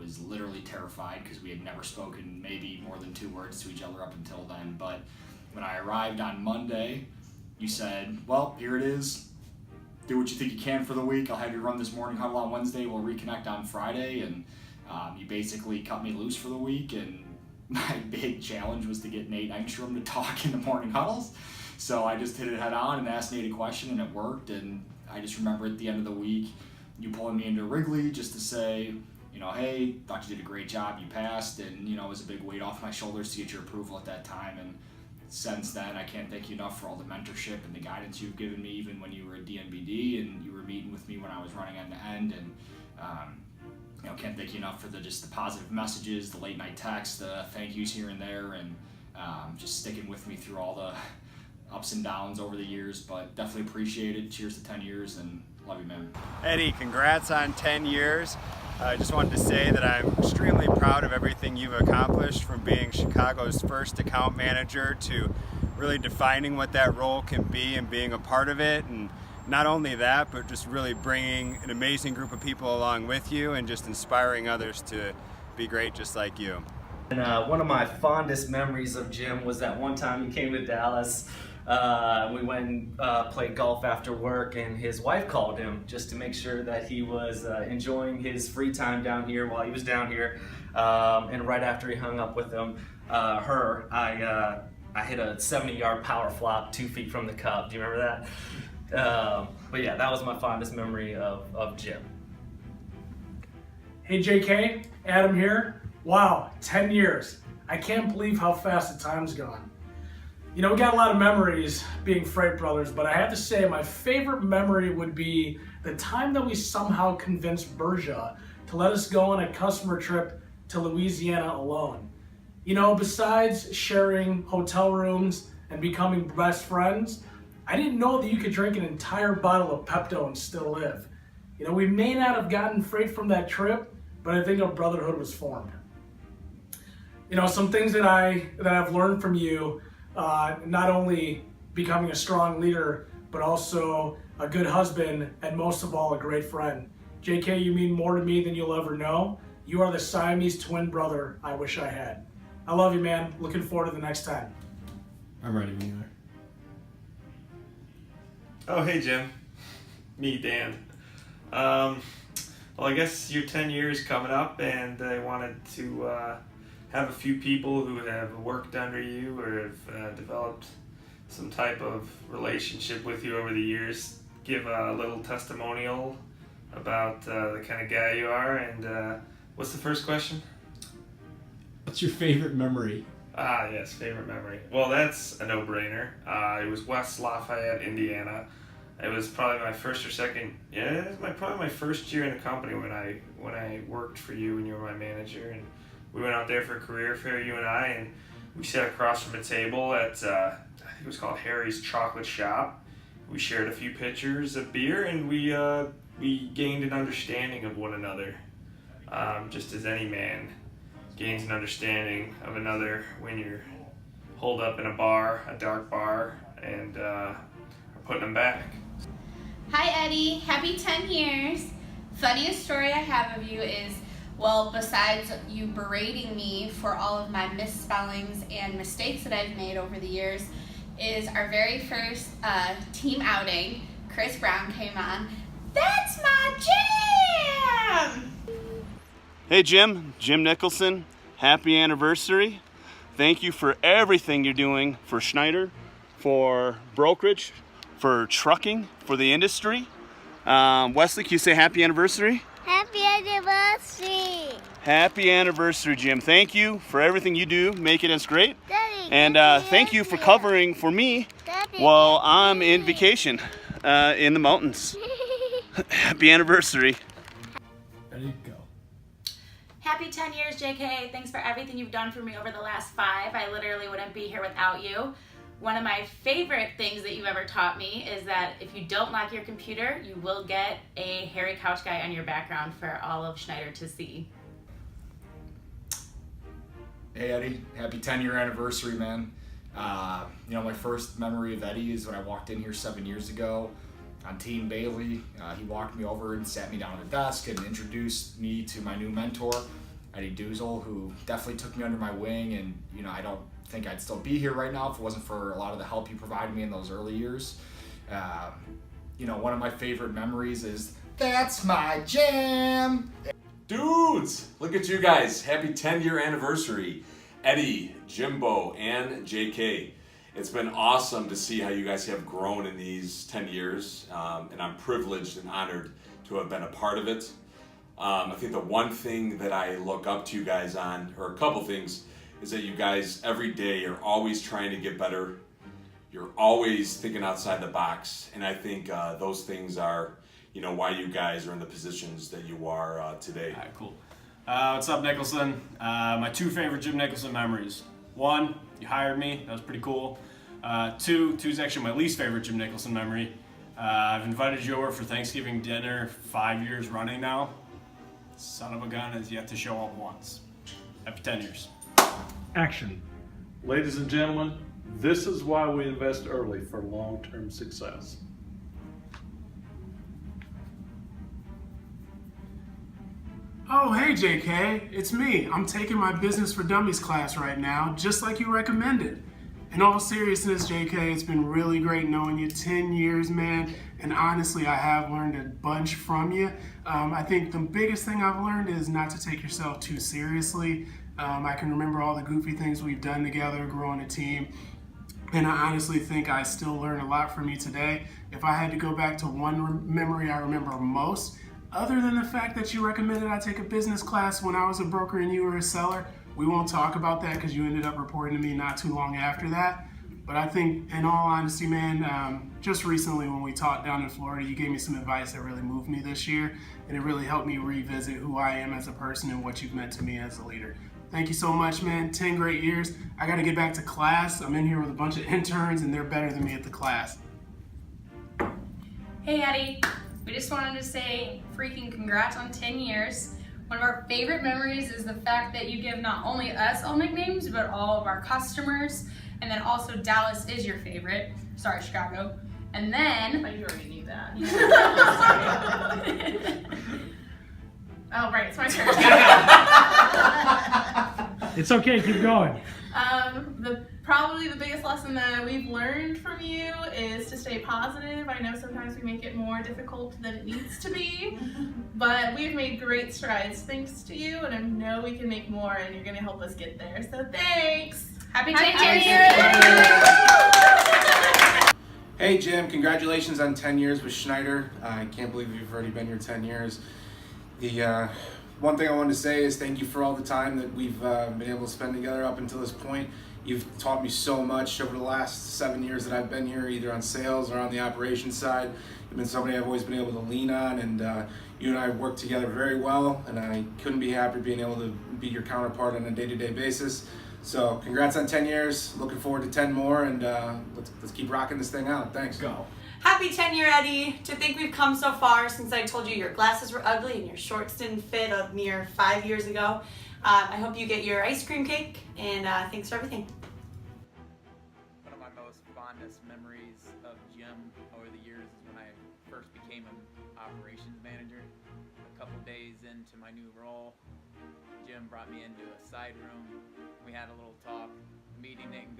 was literally terrified because we had never spoken maybe more than 2 words to each other up until then. But when I arrived on Monday, you said, well, here it is. Do what you think you can for the week. I'll have you run this morning huddle on Wednesday. We'll reconnect on Friday. And you basically cut me loose for the week. And my big challenge was to get Nate Engstrom to talk in the morning huddles. So I just hit it head on and asked Nate a question, and it worked. And I just remember at the end of the week, you pulling me into Wrigley just to say, hey, thought you did a great job, you passed, and it was a big weight off my shoulders to get your approval at that time. And since then, I can't thank you enough for all the mentorship and the guidance you've given me, even when you were at DNBD and you were meeting with me when I was running end to end. And can't thank you enough for the positive messages, the late night texts, the thank yous here and there, and just sticking with me through all the ups and downs over the years. But definitely appreciate it. Cheers to 10 years, and love you, man. Eddie, congrats on 10 years. I just wanted to say that I'm extremely proud of everything you've accomplished, from being Chicago's first account manager to really defining what that role can be and being a part of it. And not only that, but just really bringing an amazing group of people along with you and just inspiring others to be great just like you. And one of my fondest memories of Jim was that one time he came to Dallas. We went and played golf after work, and his wife called him just to make sure that he was enjoying his free time down here while he was down here. And right after he hung up with I hit a 70-yard power flop 2 feet from the cup. Do you remember that? But yeah, that was my fondest memory of Jim. Hey JK, Adam here. Wow, 10 years. I can't believe how fast the time's gone. We got a lot of memories being Freight Brothers, but I have to say my favorite memory would be the time that we somehow convinced Berja to let us go on a customer trip to Louisiana alone. Besides sharing hotel rooms and becoming best friends, I didn't know that you could drink an entire bottle of Pepto and still live. We may not have gotten freight from that trip, but I think a brotherhood was formed. Some things that I've learned from you, not only becoming a strong leader, but also a good husband, and most of all, a great friend. JK, you mean more to me than you'll ever know. You are the Siamese twin brother I wish I had. I love you, man. Looking forward to the next time. I'm ready when you are. Oh, hey, Jim. Me, Dan. Well, I guess your 10 years coming up, and I wanted to have a few people who have worked under you or have developed some type of relationship with you over the years give a little testimonial about the kind of guy you are. And what's the first question? What's your favorite memory? Yes, favorite memory. Well, that's a no-brainer. It was West Lafayette, Indiana. It was probably my first or second. Yeah, it was probably my first year in the company when I worked for you and you were my manager. And we went out there for a career fair, you and I, and we sat across from a table at I think it was called Harry's Chocolate Shop. We shared a few pitchers of beer, and we gained an understanding of one another, just as any man gains an understanding of another when you're holed up in a bar, a dark bar, and are putting them back. Hi Eddie, happy 10 years. Funniest story I have of you is, well, besides you berating me for all of my misspellings and mistakes that I've made over the years, is our very first team outing. Chris Brown came on. That's my jam! Hey Jim Nicholson, happy anniversary. Thank you for everything you're doing for Schneider, for brokerage, for trucking, for the industry. Wesley, can you say happy anniversary? Happy anniversary! Happy anniversary, Jim. Thank you for everything you do, making us great. Daddy, And thank you for covering for me Daddy, while I'm in vacation in the mountains. Happy anniversary. Ready, go. Happy 10 years, JK. Thanks for everything you've done for me over the last 5. I literally wouldn't be here without you. One of my favorite things that you've ever taught me is that if you don't lock your computer, you will get a hairy couch guy on your background for all of Schneider to see. Hey Eddie, happy 10-year anniversary, man. My first memory of Eddie is when I walked in here 7 years ago on Team Bailey. He walked me over and sat me down at the desk and introduced me to my new mentor. Eddie Duzel, who definitely took me under my wing, and I don't think I'd still be here right now if it wasn't for a lot of the help he provided me in those early years. One of my favorite memories is, "That's my jam." Dudes, look at you guys. Happy 10-year anniversary. Eddie, Jimbo, and JK. It's been awesome to see how you guys have grown in these 10 years, and I'm privileged and honored to have been a part of it. I think the one thing that I look up to you guys on, or a couple things, is that you guys every day are always trying to get better. You're always thinking outside the box, and I think those things are why you guys are in the positions that you are today. All right, cool. What's up, Nicholson? My two favorite Jim Nicholson memories. One, you hired me. That was pretty cool. Two is actually my least favorite Jim Nicholson memory. I've invited you over for Thanksgiving dinner 5 years running now. Son of a gun has yet to show up once. Happy 10 years. Action. Ladies and gentlemen, this is why we invest early for long-term success. Oh, hey JK, it's me. I'm taking my Business for Dummies class right now, just like you recommended. In all seriousness, JK, it's been really great knowing you. 10 years, man, and honestly, I have learned a bunch from you. I think the biggest thing I've learned is not to take yourself too seriously. I can remember all the goofy things we've done together, growing a team, and I honestly think I still learn a lot from you today. If I had to go back to one memory I remember most, other than the fact that you recommended I take a business class when I was a broker and you were a seller, we won't talk about that because you ended up reporting to me not too long after that. But I think, in all honesty, man, just recently when we talked down in Florida, you gave me some advice that really moved me this year, and it really helped me revisit who I am as a person and what you've meant to me as a leader. Thank you so much, man. 10 great years. I got to get back to class. I'm in here with a bunch of interns, and they're better than me at the class. Hey, Eddie. We just wanted to say freaking congrats on 10 years. One of our favorite memories is the fact that you give not only us all nicknames, but all of our customers. And then also Dallas is your favorite. Sorry, Chicago. And then... But you already knew that. Oh, right, it's my turn. It's okay, keep going. Probably the biggest lesson that we've learned from you is to stay positive. I know sometimes we make it more difficult than it needs to be, but we've made great strides thanks to you, and I know we can make more, and you're going to help us get there. So thanks. Happy 10 years. Hey Jim, congratulations on 10 years with Schneider. I can't believe you've already been here 10 years. The one thing I wanted to say is thank you for all the time that we've been able to spend together up until this point. You've taught me so much over the last 7 years that I've been here, either on sales or on the operations side. You've been somebody I've always been able to lean on, and you and I work together very well, and I couldn't be happier being able to be your counterpart on a day-to-day basis. So congrats on 10 years, looking forward to 10 more, and let's keep rocking this thing out. Thanks. Go. Happy 10-year, Eddie. To think we've come so far since I told you your glasses were ugly and your shorts didn't fit a mere 5 years ago. I hope you get your ice cream cake, and thanks for everything. One of my most fondest memories of Jim over the years is when I first became an operations manager. A couple days into my new role, Jim brought me into a side room. We had a little talk. The meeting didn't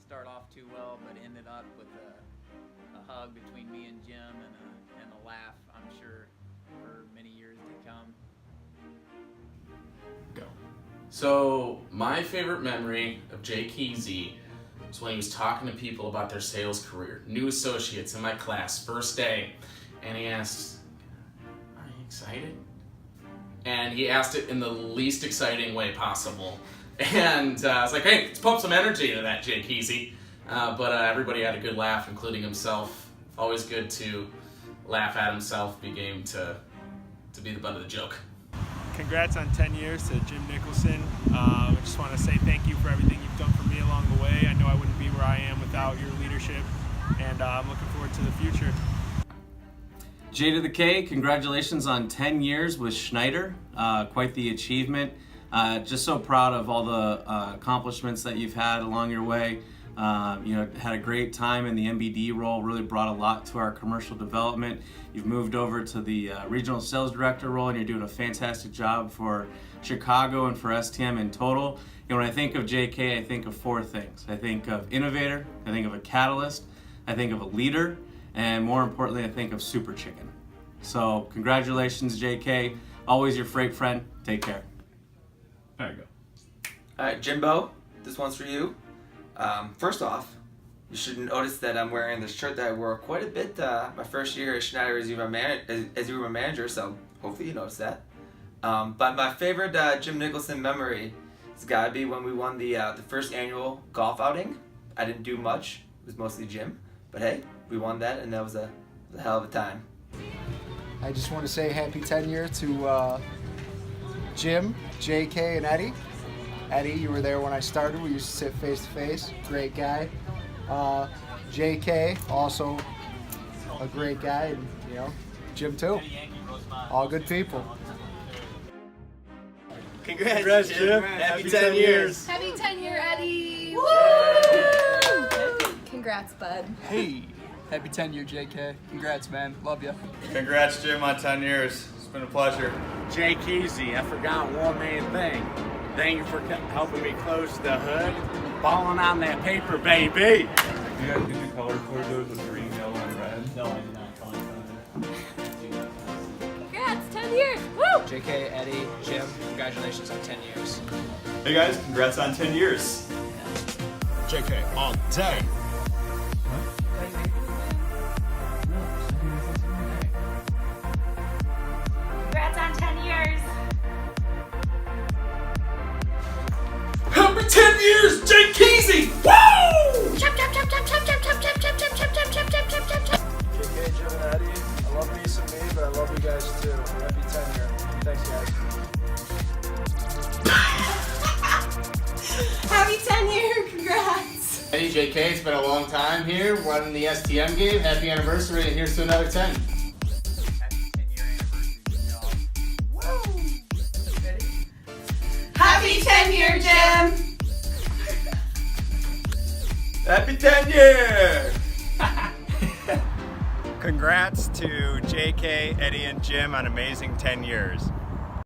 start off too well, but ended up with a hug between me and Jim and a laugh, I'm sure, for many years to come. Go. So my favorite memory of Jay Kesey was when he was talking to people about their sales career, new associates in my class, first day, and he asked, "Are you excited?" And he asked it in the least exciting way possible. And I was like, hey, let's pump some energy into that, Jay Kesey. But everybody had a good laugh, including himself. Always good to laugh at himself, be game to be the butt of the joke. Congrats on 10 years to Jim Nicholson. I just want to say thank you for everything you've done for me along the way. I know I wouldn't be where I am without your leadership, and I'm looking forward to the future. J to the K, congratulations on 10 years with Schneider. Quite the achievement. Just so proud of all the accomplishments that you've had along your way. Had a great time in the MBD role, really brought a lot to our commercial development. You've moved over to the regional sales director role, and you're doing a fantastic job for Chicago and for STM in total. When I think of JK, I think of four things. I think of innovator, I think of a catalyst, I think of a leader, and more importantly, I think of super chicken. So congratulations, JK. Always your freight friend. Take care. There you go. All right, Jimbo, this one's for you. First off, you should notice that I'm wearing this shirt that I wore quite a bit my first year at Schneider as you were my manager, so hopefully you noticed that. But my favorite Jim Nicholson memory has got to be when we won the first annual golf outing. I didn't do much. It was mostly Jim. But hey, we won that, and that was a hell of a time. I just want to say happy 10 year to Jim, JK, and Eddie. Eddie, you were there when I started. We used to sit face to face. Great guy. JK, also a great guy, and Jim too. All good people. Congrats, Jim. Happy 10 years. Happy 10-year, Eddie. Woo! Congrats, bud. Hey, happy 10-year, JK. Congrats, man. Love you. Congrats, Jim, on 10 years. It's been a pleasure. Jake Easy, I forgot one main thing. Thank you for helping me close the hood. Balling on that paper, baby. Did you color code those with green, yellow, and red? No, I did not color code. Congrats, 10 years. Woo! JK, Eddie, Jim, congratulations on 10 years. Hey guys, congrats on 10 years. JK, all day. Congrats on 10 years. Happy 10 years, Jake Keezy! Woo! Chop, chop, chop, chop, chop, chop, chop, chop, chop, chop, chop, chop, chop, chop, chop, chop, chop. JK, Jim, and Eddie, I love me some me, but I love you guys too. Happy 10 year. Thanks, guys. Happy 10 year, congrats. Hey JK, it's been a long time here running the STM game. Happy anniversary, and here's to another 10. Happy 10 year, Jim. Happy 10 years! Congrats to JK, Eddie, and Jim on amazing 10 years.